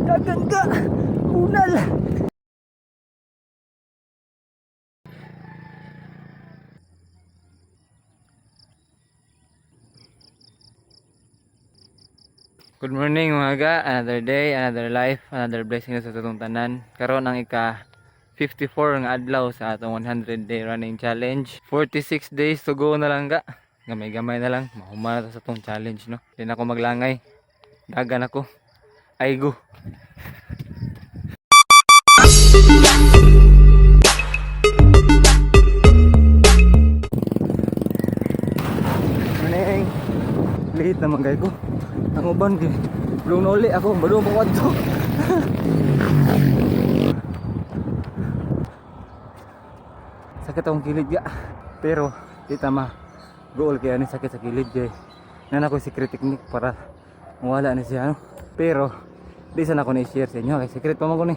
Dagan ka! Unal! Good morning mga ga, another day, another life, another blessing sa tutong tanan. Karon ang ika 54 nga adlaw sa atong 100 day running challenge. 46 days to go na lang ga. Gamay-gamay na lang, mahuma na sa tong challenge no. Di na ako maglangay. Dagan ako. Ay go. Morning. Late naman guys ko. Ang uban gi. Belum noli ako, baru mo wadto. Sakit akong kilid ga. Pero di tama. Goal kaya ni sakit sa kilid kay. Nan ako secret technique para mawala ni siya no. Pero di sana ako ni-share sa inyo kay secret pa man ko ni.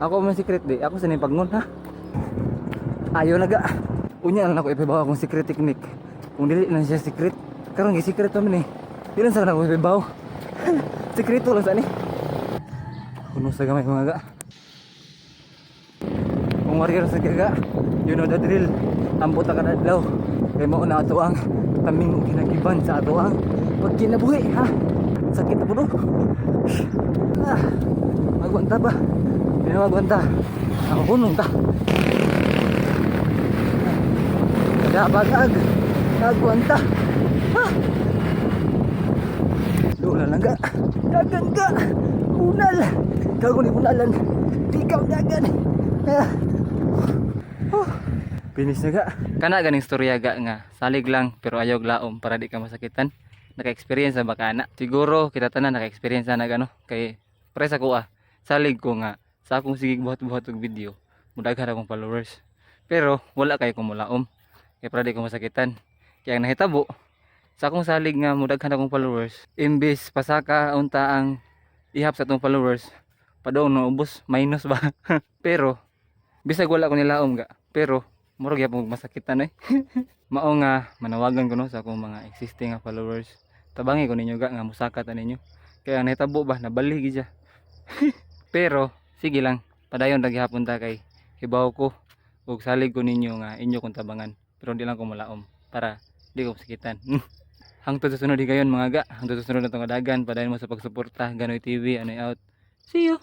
Ako man secret di. Ako sa ni pagnon ha. Ayo na ga. Unya lang ako ipabaw akong secret technique. Kung dili na siya secret, karon gi secret pa man eh. Di lang sa ako ipabaw. Sekreto lang sa ni. Kuno sa gamay mga ga. Kung warrior sa gaga, you know the drill. Ambot ka na adlaw. Kay mao na ato ang kaming ginagiban sa ato ang pagkinabuhi ha. Sakit na puno. Magwanta ba? Di na magwanta. Ako kunong ta. Kada bagag. Nagwanta. Ha? Doon lang ga. Dagan ka. Unal. Gago ni unalan. Ikaw dagan. Finish na ga. Kana ganing storya ga nga salig lang pero ayaw glaom para di ka masakitan. Naka-experience na baka na. Siguro kita tanan naka-experience na gano kay presa ko salig ko nga sa akong sige buhat-buhat og video. Mudaghan akong followers. Pero wala kay ko mulaom. Kay para di ko masakitan. Kaya ang nahitabo sa akong salig nga mudaghan akong followers, imbis pasaka unta ang ihap sa atong followers, padong no ubos minus ba. Pero bisag wala ko nilaom ga, pero murag gyapon masakitan eh. Mao nga manawagan ko no sa akong mga existing nga followers. Tabangi ko ninyo ga nga musakat na ninyo. Kaya ang nahitabo ba nabali gid siya. Pero sige lang, padayon ra gyapon ta kay hibaw ko ug salig ko ninyo nga inyo kong tabangan. Pero di lang ko mulaom para di ko masakitan. Hangtod sa sunod higayon mga ga. Hangtod sa sunod na itong adagan. Padayon mo sa pagsuporta. Ganoy TV. Anoy out. See you!